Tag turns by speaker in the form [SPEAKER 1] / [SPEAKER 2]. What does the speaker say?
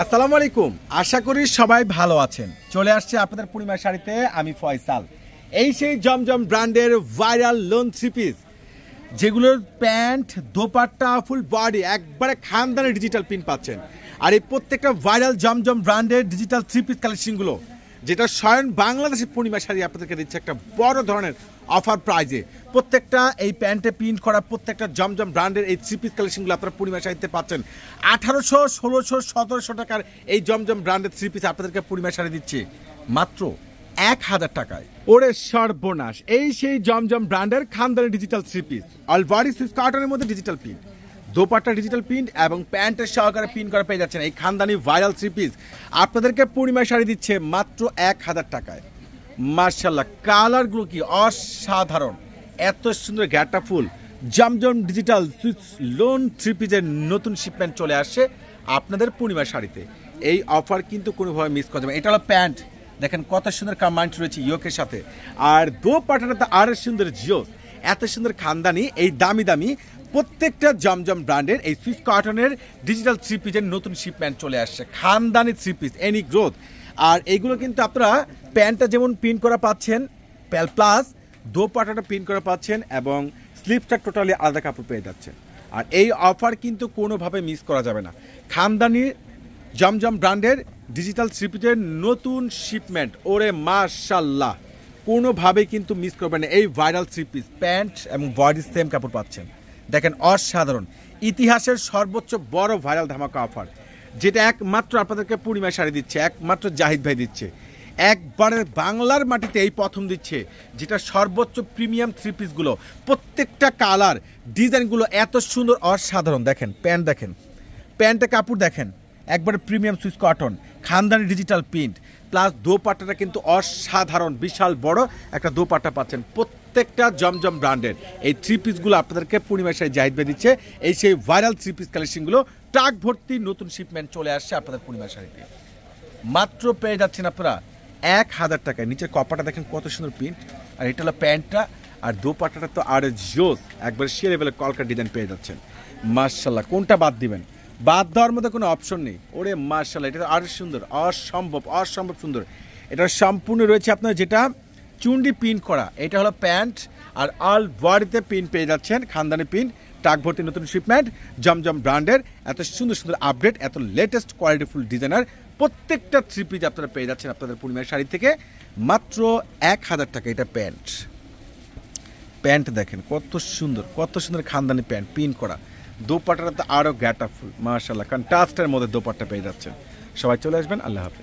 [SPEAKER 1] আসসালামু আলাইকুম, আশা করি সবাই ভালো আছেন। চলে আসছে আপনাদের পূর্ণিমা শাড়িতে আমি ফয়সাল। এই সেই জমজম ব্র্যান্ডের ভাইরাল লোন থ্রি পিস, যেগুলোর প্যান্ট দোপাট্টা ফুল বডি একবারে খানদানি ডিজিটাল প্রিন্ট পাচ্ছেন। আর এই প্রত্যেকটা ভাইরাল জমজম ব্র্যান্ডের ডিজিটাল থ্রি পিস কালেকশনগুলো, যেটা স্বয়ং বাংলাদেশের পূর্ণিমা শাড়ি আপনাদেরকে দিচ্ছে একটা বড় ধরনের অফার প্রাইজে। প্রত্যেকটা এই প্যান্টে প্রিন্ট করা প্রত্যেকটা জমজম ব্র্যান্ডের এই থ্রি পিস কালেকশনগুলো আপনারা পূর্ণিমা শাড়িতে পাচ্ছেন 1800, 1600, 1700 টাকার এই জমজম ব্র্যান্ডের থ্রি পিস আপনাদেরকে পূর্ণিমা শাড়ি দিচ্ছে মাত্র 1000 টাকায়। ওরে সর্বনাশ! এই সেই জমজম ব্র্যান্ডের খানদানি ডিজিটাল থ্রি পিস, অলভারি সুইস কার্টনের মধ্যে digital print, dupatta digital print এবং প্যান্টের সহকারে প্রিন্ট করা পেয়ে যাচ্ছেন। এই খানদানি ভাইরাল থ্রি পিস আপনাদেরকে পূর্ণিমা শাড়ি দিচ্ছে মাত্র 1000 টাকায়। মার্শাল্লাহ, কালারগুলো কি অসাধারণ! এত সুন্দর গ্যাটা ফুল জমজম ডিজিটাল সুইস লোন থ্রি পিসের নতুন শিপমেন্ট চলে আসছে আপনাদের পূর্ণিমা শাড়িতে। এই অফার কিন্তু কোনোভাবে মিস করা যাবে। এটা হলো প্যান্ট, দেখেন কত সুন্দর কম্বাইন্ড রয়েছে ইয়োকের সাথে। আর দোপাট্টাটা তো আরো সুন্দর জিওস, এত সুন্দর খানদানি এই দামি দামি প্রত্যেকটা জমজম ব্র্যান্ডের এই সুইস কটনের ডিজিটাল থ্রি পিসের নতুন শিপমেন্ট চলে আসছে, খানদানি থ্রি পিস এনি গ্রোথ। আর এইগুলো কিন্তু আপনারা প্যান্টটা যেমন প্রিন্ট করা পাচ্ছেন, প্লাস দোপাট্টাটা প্রিন্ট করা পাচ্ছেন এবং স্লিপসটা টোটালি আলাদা কাপড় পেয়ে যাচ্ছেন। আর এই অফার কিন্তু কোনোভাবে মিস করা যাবে না। খানদানি জমজম ব্র্যান্ডের ডিজিটাল থ্রি পিসের নতুন শিপমেন্ট, ওরে মাশাল্লাহ, কোনোভাবেই কিন্তু মিস করবেন না। এই ভাইরাল থ্রি পিস প্যান্ট এবং বডি সেম কাপড় পাচ্ছেন, দেখেন অসাধারণ। ইতিহাসের সর্বোচ্চ বড় ভাইরাল ধামাকা অফার, যেটা একমাত্র আপনাদেরকে পূর্ণিমা শাড়ি দিচ্ছে, একমাত্র জাহিদ ভাই দিচ্ছে, একবারের বাংলার মাটিতে এই প্রথম দিচ্ছে, যেটা সর্বোচ্চ প্রিমিয়াম থ্রি পিসগুলো প্রত্যেকটা কালার ডিজাইনগুলো এত সুন্দর অসাধারণ। দেখেন প্যান্ট, দেখেন প্যান্টের কাপড়, দেখেন একবারে প্রিমিয়াম সুইস কটন খানদানি ডিজিটাল প্রিন্ট, প্লাস দোপাট্টাটা কিন্তু অসাধারণ, বিশাল বড় একটা দোপাট্টা পাচ্ছেন। প্রত্যেকটা জমজম ব্র্যান্ডের এই থ্রি পিসগুলো আপনাদেরকে পূর্ণিমা শাড়ি জাহিদ ভাই দিচ্ছে। এই সেই ভাইরাল থ্রি পিস কালেকশনগুলো ট্রাক ভর্তি নতুন শিপমেন্ট চলে আসছে আপনাদের পূর্ণিমা শাড়িতে, মাত্র পেয়ে যাচ্ছেন আপনারা 1000 টাকায়। নিচের কপাটা দেখেন কত সুন্দর প্রিন্ট, আর এটা হলো প্যান্টটা, আর দোপাট্টাটা তো আর জোস, একবার সে লেভেলের কলকার ডিজাইন পেয়ে যাচ্ছেন। মাশাল্লাহ, কোনটা বাদ দিবেন? বাদ দেওয়ার মধ্যে কোনো অপশন নেই। ওরে মাশাল্লাহ, এটা আরো সুন্দর, অসম্ভব সুন্দর। এটা সম্পূর্ণ রয়েছে আপনার যেটা চুন্ডি প্রিন্ট করা, এটা হলো প্যান্ট, আর অল বডিতে প্রিন্ট পেয়ে যাচ্ছেন খানদানি প্রিন্ট, টাক ভর্তি নতুন শিপমেন্ট জমজম ব্র্যান্ডের। এত সুন্দর সুন্দর আপডেট, এত লেটেস্ট কোয়ালিটিফুল ডিজাইনার প্রত্যেকটা থ্রি পিস আপনারা পেয়ে যাচ্ছেন আপনাদের পূর্ণিমা শাড়ি থেকে মাত্র 1000 টাকা। এটা প্যান্ট দেখেন কত সুন্দর খানদানি প্যান্ট প্রিন্ট করা, দোপাট্টাটা তো আরও গ্যাটাফুল মাশাআল্লাহ, কন্ট্রাস্টের মধ্যে দোপাট্টা পেয়ে যাচ্ছেন। সবাই চলে আসবেন, আল্লাহ হাফেজ।